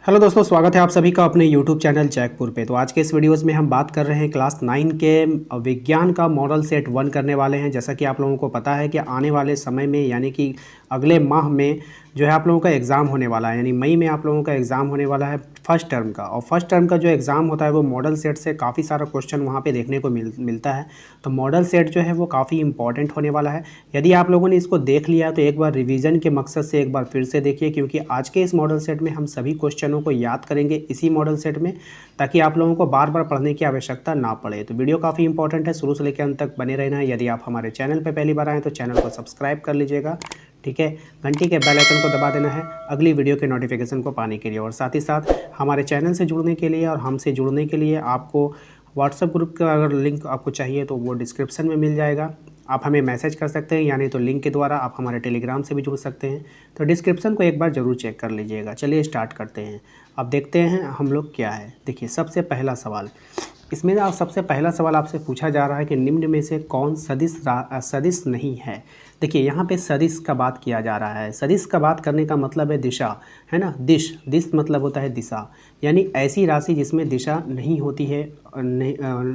Hello दोस्तों, स्वागत है आप सभी का अपने YouTube चैनल जैकपुर पे। तो आज के इस वीडियोस में हम बात कर रहे हैं क्लास 9 के विज्ञान का मॉडल सेट 1 करने वाले हैं। जैसा कि आप लोगों को पता है कि आने वाले समय में यानी कि अगले माह में जो है आप लोगों का एग्ज़ाम होने वाला है, यानी मई में आप लोगों का एग्ज़ाम होने वाला है फर्स्ट टर्म का। और फर्स्ट टर्म का जो एग्ज़ाम होता है वो मॉडल सेट से काफ़ी सारा क्वेश्चन वहाँ पे देखने को मिलता है। तो मॉडल सेट जो है वो काफ़ी इंपॉर्टेंट होने वाला है। यदि आप लोगों ने इसको देख लिया तो एक बार रिवीजन के मकसद से एक बार फिर से देखिए, क्योंकि आज के इस मॉडल सेट में हम सभी क्वेश्चनों को याद करेंगे इसी मॉडल सेट में, ताकि आप लोगों को बार बार पढ़ने की आवश्यकता ना पड़े। तो वीडियो काफ़ी इंपॉर्टेंट है, शुरू से लेकर अंत तक बने रहना है। यदि आप हमारे चैनल पर पहली बार आएँ तो चैनल को सब्सक्राइब कर लीजिएगा, ठीक है। घंटी के बेल आइकन को दबा देना है अगली वीडियो के नोटिफिकेशन को पाने के लिए। और साथ ही साथ हमारे चैनल से जुड़ने के लिए और हमसे जुड़ने के लिए आपको व्हाट्सएप ग्रुप का अगर लिंक आपको चाहिए तो वो डिस्क्रिप्शन में मिल जाएगा। आप हमें मैसेज कर सकते हैं, यानी तो लिंक के द्वारा आप हमारे टेलीग्राम से भी जुड़ सकते हैं। तो डिस्क्रिप्शन को एक बार ज़रूर चेक कर लीजिएगा। चलिए स्टार्ट करते हैं। अब देखते हैं हम लोग क्या है। देखिए, सबसे पहला सवाल इसमें सबसे पहला सवाल आपसे पूछा जा रहा है कि निम्न में से कौन सदिश नहीं है। देखिए, यहाँ पे सदिश का बात किया जा रहा है। सदिश का बात करने का मतलब है दिशा, है ना। दिश मतलब होता है दिशा, यानी ऐसी राशि जिसमें दिशा नहीं होती है,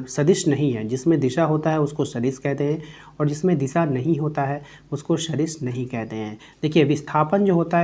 सदिश नहीं है। जिसमें दिशा होता है उसको सदिश कहते हैं, और जिसमें दिशा नहीं होता है उसको सदिश नहीं कहते हैं। देखिए, विस्थापन जो होता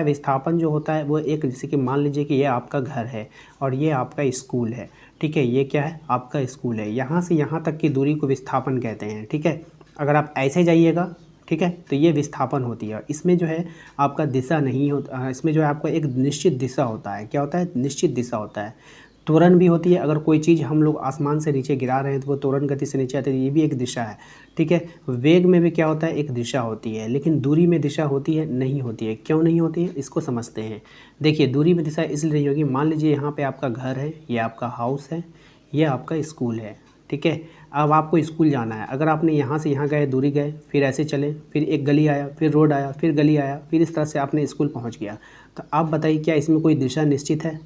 है वो एक, जैसे कि मान लीजिए कि ये आपका घर है और ये आपका स्कूल है, ठीक है। ये क्या है? आपका स्कूल है। यहाँ से यहाँ तक की दूरी को विस्थापन कहते हैं, ठीक है। अगर आप ऐसे जाइएगा, ठीक है, तो ये विस्थापन होती है। इसमें जो है आपका दिशा नहीं होता, इसमें जो है आपका एक निश्चित दिशा होता है। क्या होता है? निश्चित दिशा होता है। त्वरण भी होती है। अगर कोई चीज़ हम लोग आसमान से नीचे गिरा रहे हैं तो वो त्वरण गति से नीचे आती है, ये भी एक दिशा है, ठीक है। वेग में भी क्या होता है? एक दिशा होती है। लेकिन दूरी में दिशा होती है? नहीं होती है। क्यों नहीं होती है इसको समझते हैं। देखिए, दूरी में दिशा इसलिए नहीं होगी। मान लीजिए यहाँ पे आपका घर है, ये आपका हाउस है, ये आपका स्कूल है, ठीक है। अब आपको स्कूल जाना है। अगर आपने यहाँ से यहाँ गए, दूरी गए, फिर ऐसे चले, फिर एक गली आया, फिर रोड आया, फिर गली आया, फिर इस तरह से आपने स्कूल पहुँच गया। तो आप बताइए, क्या इसमें कोई दिशा निश्चित है?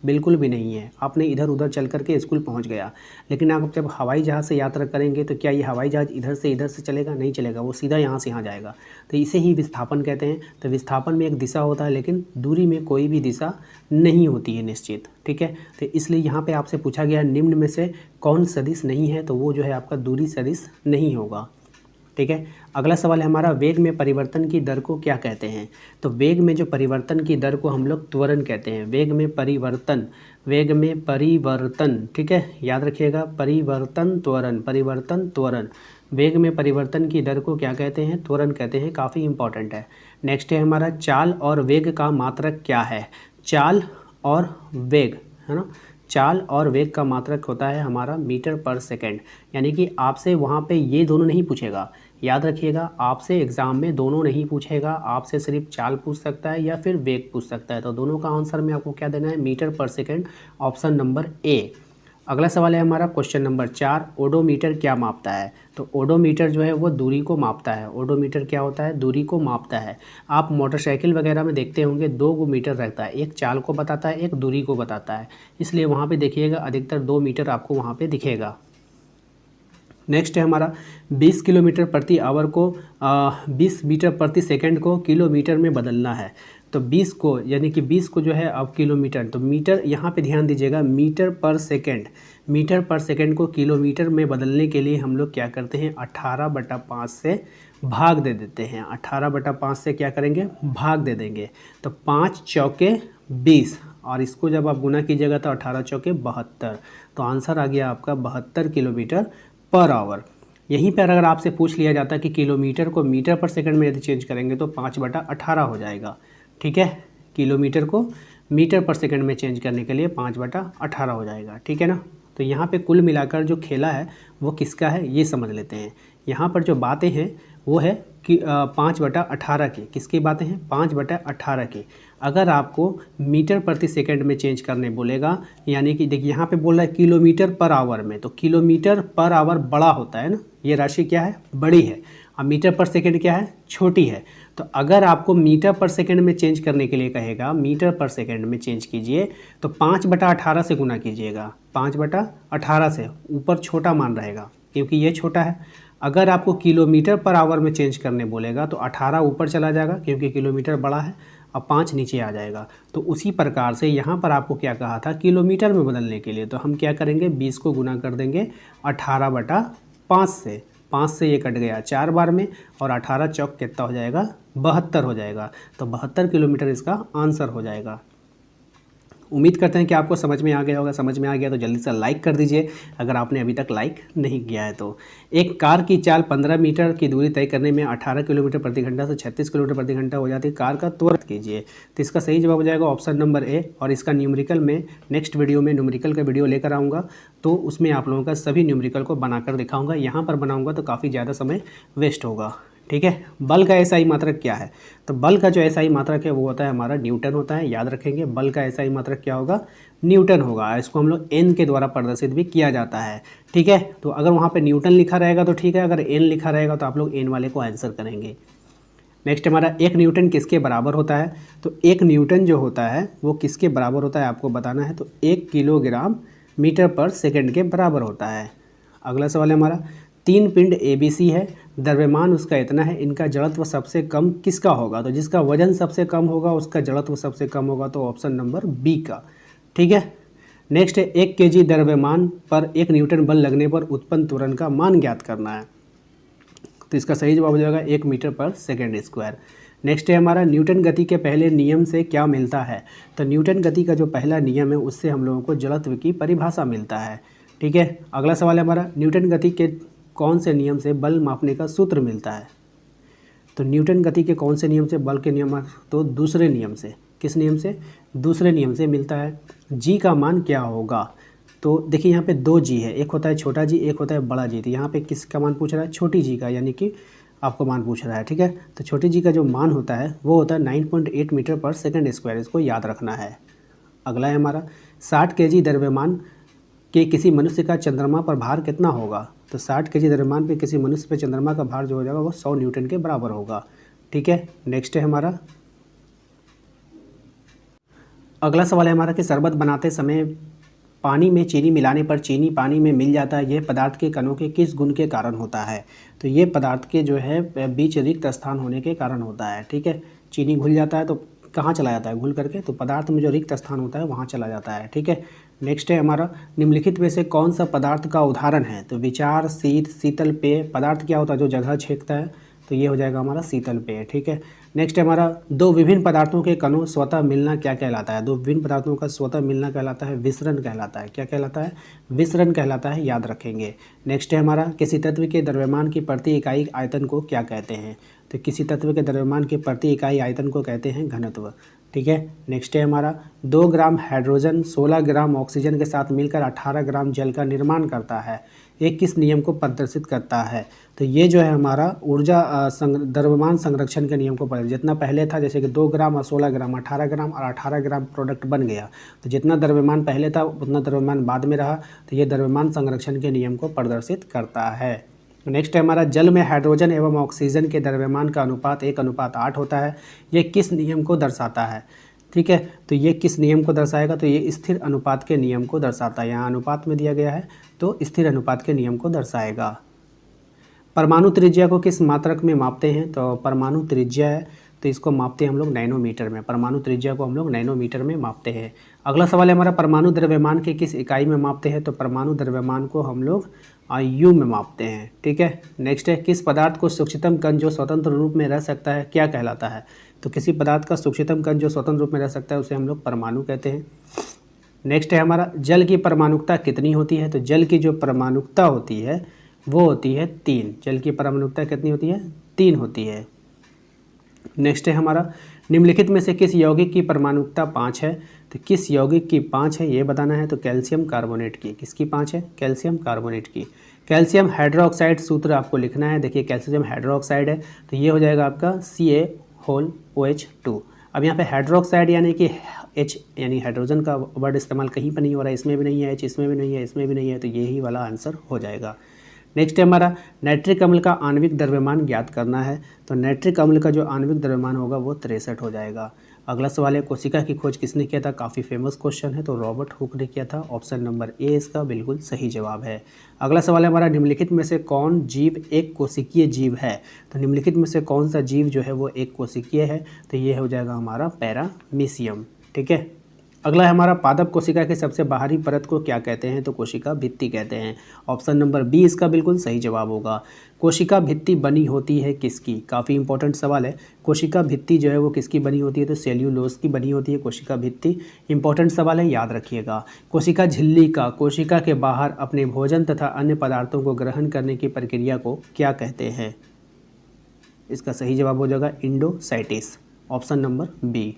बिल्कुल भी नहीं है। आपने इधर उधर चल करके स्कूल पहुंच गया। लेकिन आप जब हवाई जहाज़ से यात्रा करेंगे तो क्या ये हवाई जहाज़ इधर से चलेगा? नहीं चलेगा, वो सीधा यहाँ से यहाँ जाएगा। तो इसे ही विस्थापन कहते हैं। तो विस्थापन में एक दिशा होता है, लेकिन दूरी में कोई भी दिशा नहीं होती है निश्चित, ठीक है। तो इसलिए यहाँ पे आपसे पूछा गया निम्न में से कौन सदिश नहीं है, तो वो जो है आपका दूरी सदिश नहीं होगा, ठीक है। अगला सवाल है हमारा, वेग में परिवर्तन की दर को क्या कहते हैं? तो वेग में जो परिवर्तन की दर को हम लोग त्वरण कहते हैं। वेग में परिवर्तन, ठीक है, याद रखिएगा। परिवर्तन त्वरण। वेग में परिवर्तन की दर को क्या कहते हैं? त्वरण कहते हैं। काफ़ी इंपॉर्टेंट है। नेक्स्ट है हमारा, चाल और वेग का मात्रक क्या है? चाल और वेग, है ना। चाल और वेग का मात्रक होता है हमारा मीटर पर सेकेंड। यानी कि आपसे वहाँ पे ये दोनों नहीं पूछेगा, याद रखिएगा। आपसे एग्ज़ाम में दोनों नहीं पूछेगा। आपसे सिर्फ चाल पूछ सकता है या फिर वेग पूछ सकता है। तो दोनों का आंसर में आपको क्या देना है? मीटर पर सेकेंड, ऑप्शन नंबर ए। अगला सवाल है हमारा क्वेश्चन नंबर 4, ओडोमीटर क्या मापता है? तो ओडोमीटर जो है वो दूरी को मापता है। ओडोमीटर क्या होता है? दूरी को मापता है। आप मोटरसाइकिल वगैरह में देखते होंगे 2 मीटर रहता है, एक चाल को बताता है, एक दूरी को बताता है। इसलिए वहाँ पे देखिएगा अधिकतर 2 मीटर आपको वहाँ पे दिखेगा। नेक्स्ट है हमारा, 20 किलोमीटर प्रति आवर को 20 मीटर प्रति सेकंड को किलोमीटर में बदलना है। तो 20 को, यानी कि 20 को जो है अब किलोमीटर, तो मीटर, यहाँ पे ध्यान दीजिएगा, मीटर पर सेकंड को किलोमीटर में बदलने के लिए हम लोग क्या करते हैं? 18/5 से भाग दे देते हैं। 18/5 से क्या करेंगे? भाग दे देंगे। तो 5 चौके 20, और इसको जब आप गुना कीजिएगा तो 18 चौके 72। तो आंसर आ गया आपका 72 किलोमीटर पर आवर। यहीं पर अगर आपसे पूछ लिया जाता है कि किलोमीटर को मीटर पर सेकंड में यदि चेंज करेंगे तो 5/18 हो जाएगा, ठीक है। किलोमीटर को मीटर पर सेकंड में चेंज करने के लिए 5/18 हो जाएगा, ठीक है ना। तो यहाँ पे कुल मिलाकर जो खेला है वो किसका है ये समझ लेते हैं। यहाँ पर जो बातें हैं वो है कि 5/18 की। किसकी बातें हैं? 5/18 की। अगर आपको मीटर प्रति सेकंड में चेंज करने बोलेगा, यानी कि देखिए यहाँ पे बोल रहा है किलोमीटर पर आवर में, तो किलोमीटर पर आवर बड़ा होता है ना, ये राशि क्या है? बड़ी है। अब मीटर पर सेकंड क्या है? छोटी है। तो अगर आपको मीटर पर सेकंड में चेंज करने के लिए कहेगा, मीटर पर सेकंड में चेंज कीजिए, तो 5/18 से गुना कीजिएगा। 5/18 से ऊपर छोटा मान रहेगा क्योंकि ये छोटा है। अगर आपको किलोमीटर पर आवर में चेंज करने बोलेगा तो 18 ऊपर चला जाएगा क्योंकि किलोमीटर बड़ा है, और 5 नीचे आ जाएगा। तो उसी प्रकार से यहाँ पर आपको क्या कहा था, किलोमीटर में बदलने के लिए, तो हम क्या करेंगे, 20 को गुना कर देंगे 18/5 से। 5 से ये कट गया 4 बार में, और 18 चौक कितना हो जाएगा, 72 हो जाएगा। तो 72 किलोमीटर इसका आंसर हो जाएगा। उम्मीद करते हैं कि आपको समझ में आ गया होगा। समझ में आ गया तो जल्दी से लाइक कर दीजिए अगर आपने अभी तक लाइक नहीं किया है तो। एक कार की चाल 15 मीटर की दूरी तय करने में 18 किलोमीटर प्रति घंटा से 36 किलोमीटर प्रति घंटा हो जाती है। कार का त्वरित कीजिए। तो इसका सही जवाब हो जाएगा ऑप्शन नंबर ए। और इसका न्यूमेरिकल में नेक्स्ट वीडियो में न्यूमेरिकल का वीडियो लेकर आऊँगा, तो उसमें आप लोगों का सभी न्यूमेरिकल को बनाकर दिखाऊँगा। यहाँ पर बनाऊँगा तो काफ़ी ज़्यादा समय वेस्ट होगा, ठीक है। बल का एसआई मात्रक क्या है, तो बल का जो एसआई मात्रक है वो होता है हमारा न्यूटन होता है। याद रखेंगे, बल का एसआई मात्रक क्या होगा, न्यूटन होगा। इसको हम लोग एन के द्वारा प्रदर्शित भी किया जाता है, ठीक है। तो अगर वहाँ पे न्यूटन लिखा रहेगा तो ठीक है, अगर एन लिखा रहेगा तो आप लोग एन वाले को आंसर करेंगे। नेक्स्ट हमारा 1 न्यूटन किसके बराबर होता है, तो 1 न्यूटन जो होता है वो किसके बराबर होता है आपको बताना है, तो 1 किलोग्राम मीटर पर सेकेंड के बराबर होता है। अगला सवाल है हमारा, 3 पिंड ABC है, द्रव्यमान उसका इतना है, इनका जड़त्व सबसे कम किसका होगा, तो जिसका वजन सबसे कम होगा उसका जड़त्व सबसे कम होगा, तो ऑप्शन नंबर बी का, ठीक है। नेक्स्ट है 1 kg द्रव्यमान पर 1 न्यूटन बल लगने पर उत्पन्न त्वरण का मान ज्ञात करना है। तो इसका सही जवाब हो जाएगा 1 मीटर पर सेकेंड स्क्वायर। नेक्स्ट है हमारा, न्यूटन गति के पहले नियम से क्या मिलता है, तो न्यूटन गति का जो पहला नियम है उससे हम लोगों को जड़त्व की परिभाषा मिलता है, ठीक है। अगला सवाल है हमारा, न्यूटन गति के कौन से नियम से बल मापने का सूत्र मिलता है, तो न्यूटन गति के कौन से नियम से बल के नियम, तो दूसरे नियम से। किस नियम से, दूसरे नियम से मिलता है। जी का मान क्या होगा, तो देखिए यहाँ पे 2 जी है, एक होता है छोटा जी, एक होता है बड़ा जी। तो यहाँ पे किसका मान पूछ रहा है, छोटी जी का, यानी कि आपको मान पूछ रहा है, ठीक है। तो छोटी जी का जो मान होता है वो होता है 9.8 मीटर पर सेकेंड स्क्वायर, इसको याद रखना है। अगला है हमारा, 60 kg द्रव्यमान के किसी मनुष्य का चंद्रमा पर भार कितना होगा, तो 60 kg द्रव्यमान पे किसी मनुष्य पे चंद्रमा का भार जो हो जाएगा वो 100 न्यूटन के बराबर होगा, ठीक है। नेक्स्ट है हमारा, अगला सवाल है हमारा कि शरबत बनाते समय पानी में चीनी मिलाने पर चीनी पानी में मिल जाता है, यह पदार्थ के कणों के किस गुण के कारण होता है, तो ये पदार्थ के जो है बीच रिक्त स्थान होने के कारण होता है, ठीक है। चीनी घुल जाता है तो कहाँ चला जाता है, घुल करके, तो पदार्थ में जो रिक्त स्थान होता है वहाँ चला जाता है, ठीक है। नेक्स्ट है हमारा, निम्नलिखित में से कौन सा पदार्थ का उदाहरण है, तो विचार, शीत, शीतल पेय। पदार्थ क्या होता है, जो जगह छेकता है, तो ये हो जाएगा हमारा शीतल पेय, ठीक है। नेक्स्ट है हमारा, 2 विभिन्न पदार्थों के कणों स्वतः मिलना क्या कहलाता है, 2 विभिन्न पदार्थों का स्वतः मिलना कहलाता है विसरण कहलाता है। क्या कहलाता है, विसरण कहलाता है, याद रखेंगे। नेक्स्ट है हमारा, किसी तत्व के द्रव्यमान की प्रति इकाई आयतन को क्या कहते हैं, तो किसी तत्व के द्रव्यमान की प्रति इकाई आयतन को कहते हैं घनत्व, ठीक है। नेक्स्ट है हमारा, 2 ग्राम हाइड्रोजन 16 ग्राम ऑक्सीजन के साथ मिलकर 18 ग्राम जल का निर्माण करता है, ये किस नियम को प्रदर्शित करता है, तो ये जो है हमारा ऊर्जा द्रव्यमान संरक्षण के नियम को जितना पहले था, जैसे कि 2 ग्राम और 16 ग्राम 18 ग्राम और 18 ग्राम प्रोडक्ट बन गया, तो जितना द्रव्यमान पहले था उतना द्रव्यमान बाद में रहा, तो ये द्रव्यमान संरक्षण के नियम को प्रदर्शित करता है। नेक्स्ट है हमारा, जल में हाइड्रोजन एवं ऑक्सीजन के द्रव्यमान का अनुपात 1:8 होता है, ये किस नियम को दर्शाता है, ठीक है। तो ये किस नियम को दर्शाएगा, तो ये स्थिर अनुपात के नियम को दर्शाता है। यहाँ अनुपात में दिया गया है तो स्थिर अनुपात के नियम को दर्शाएगा। परमाणु त्रिज्या को किस मात्रक में मापते हैं, तो परमाणु त्रिज्या है तो इसको मापते हैं हम लोग नैनोमीटर में। परमाणु त्रिज्या को हम लोग नैनोमीटर में मापते हैं। अगला सवाल है हमारा, परमाणु द्रव्यमान के किस इकाई में मापते हैं, तो परमाणु द्रव्यमान को हम लोग यू में मापते हैं, ठीक है। नेक्स्ट है, किस पदार्थ को सूक्ष्मतम कण जो स्वतंत्र रूप में रह सकता है क्या कहलाता है, तो किसी पदार्थ का सूक्ष्मतम कण जो स्वतंत्र रूप में रह सकता है उसे हम लोग परमाणु कहते हैं। नेक्स्ट है हमारा, जल की परमाणुकता कितनी होती है, तो जल की जो परमाणुकता होती है वो होती है 3। जल की परमाणुकता कितनी होती है, 3 होती है। नेक्स्ट है हमारा, निम्नलिखित में से किस यौगिक की परमाणुकता 5 है, तो किस यौगिक की 5 है ये बताना है, तो कैल्शियम कार्बोनेट की। किसकी 5 है, कैल्शियम कार्बोनेट की। कैल्शियम हाइड्रोक्साइड सूत्र आपको लिखना है। देखिए कैल्शियम हाइड्रोक्साइड है तो ये हो जाएगा आपका CaOH2। अब यहाँ पे हाइड्रोक्साइड यानी कि H यानी हाइड्रोजन का वर्ड इस्तेमाल कहीं पर नहीं हो रहा है, इसमें भी नहीं है H, इसमें भी नहीं है, इसमें भी नहीं है, तो यही वाला आंसर हो जाएगा। नेक्स्ट है हमारा, नाइट्रिक अम्ल का आणविक द्रव्यमान ज्ञात करना है, तो नाइट्रिक अम्ल का जो आणविक द्रव्यमान होगा वो 63 हो जाएगा। अगला सवाल है कोशिका की खोज किसने किया था, काफ़ी फेमस क्वेश्चन है, तो रॉबर्ट हुक ने किया था। ऑप्शन नंबर ए इसका बिल्कुल सही जवाब है। अगला सवाल है हमारा निम्नलिखित में से कौन जीव एक कोशिकीय जीव है, तो निम्नलिखित में से कौन सा जीव जो है वो एक कोशिकीय है, तो ये हो जाएगा हमारा पैरामीशियम। ठीक है। अगला है हमारा पादप कोशिका के सबसे बाहरी परत को क्या कहते हैं, तो कोशिका भित्ति कहते हैं। ऑप्शन नंबर बी इसका बिल्कुल सही जवाब होगा। कोशिका भित्ति बनी होती है किसकी, काफ़ी इंपॉर्टेंट सवाल है। कोशिका भित्ति जो है वो किसकी बनी होती है, तो सेल्यूलोज की बनी होती है कोशिका भित्ति। इंपॉर्टेंट सवाल है, याद रखिएगा। कोशिका झिल्ली का कोशिका के बाहर अपने भोजन तथा अन्य पदार्थों को ग्रहण करने की प्रक्रिया को क्या कहते हैं, इसका सही जवाब हो जाएगा इंडोसाइटिस। Option number B.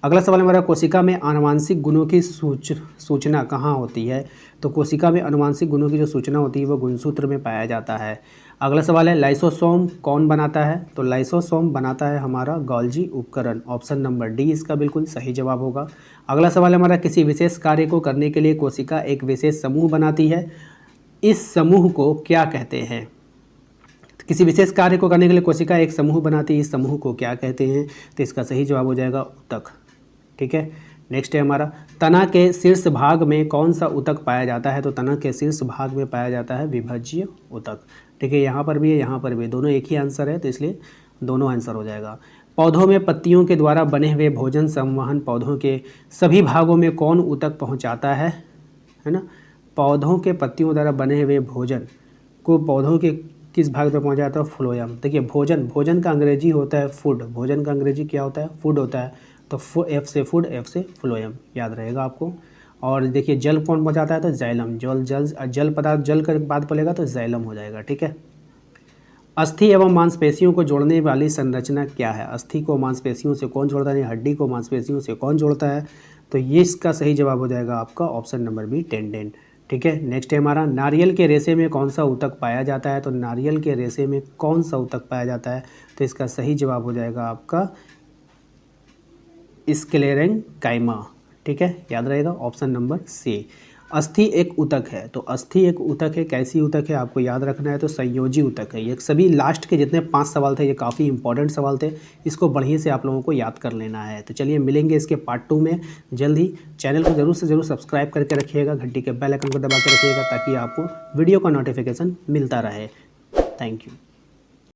अगला सवाल हमारा कोशिका में आनुवांशिक गुणों की सूचना कहाँ होती है, तो कोशिका में आनुवांशिक गुणों की जो सूचना होती है वो गुणसूत्र में पाया जाता है। अगला सवाल है लाइसोसोम कौन बनाता है, तो लाइसोसोम बनाता है हमारा गोल्जी उपकरण। ऑप्शन नंबर डी इसका बिल्कुल सही जवाब होगा। अगला सवाल है हमारा किसी विशेष कार्य को करने के लिए कोशिका एक विशेष समूह बनाती है, इस समूह को क्या कहते हैं। किसी विशेष कार्य को करने के लिए कोशिका एक समूह बनाती है, इस समूह को क्या कहते हैं, तो इसका सही जवाब हो जाएगा ऊतक। ठीक है। नेक्स्ट है हमारा तना के शीर्ष भाग में कौन सा ऊतक पाया जाता है, तो तना के शीर्ष भाग में पाया जाता है विभज्य ऊतक। ठीक है, यहाँ पर भी है, यहाँ पर भी, दोनों एक ही आंसर है, तो इसलिए दोनों आंसर हो जाएगा। पौधों में पत्तियों के द्वारा बने हुए भोजन संवहन पौधों के सभी भागों में कौन ऊतक पहुँचाता है ना। पौधों के पत्तियों द्वारा बने हुए भोजन को पौधों के किस भाग में पहुँचा जाता है, फ्लोएम। देखिए भोजन का अंग्रेजी होता है फूड, भोजन का अंग्रेजी क्या होता है, फूड होता है, तो एफ से फूड, एफ से फ्लोएम, याद रहेगा आपको। और देखिए जल कौन पहुँचाता है, तो जाइलम, जल पदार्थ जल के बाद बोलेगा तो जाइलम हो जाएगा। ठीक है। अस्थि एवं मांसपेशियों को जोड़ने वाली संरचना क्या है, अस्थि को मांसपेशियों से कौन जोड़ता है, हड्डी को मांसपेशियों से कौन जोड़ता है, तो ये इसका सही जवाब हो जाएगा आपका ऑप्शन नंबर बी टेंडेन। ठीक है। नेक्स्ट है हमारा नारियल के रेशे में कौन सा ऊतक पाया जाता है, तो नारियल के रेशे में कौन सा ऊतक पाया जाता है, तो इसका सही जवाब हो जाएगा आपका स्क्लेरेंकाइमा। ठीक है, याद रहेगा ऑप्शन नंबर सी। अस्थि एक ऊतक है, तो अस्थि एक ऊतक है, कैसी ऊतक है आपको याद रखना है, तो संयोजी ऊतक है। ये सभी लास्ट के जितने 5 सवाल थे ये काफ़ी इंपॉर्टेंट सवाल थे, इसको बढ़िया से आप लोगों को याद कर लेना है। तो चलिए मिलेंगे इसके पार्ट 2 में जल्द ही। चैनल को ज़रूर से ज़रूर सब्सक्राइब करके रखिएगा, घंटी के बेल आइकन को दबा के रखिएगा ताकि आपको वीडियो का नोटिफिकेशन मिलता रहे। Thank you.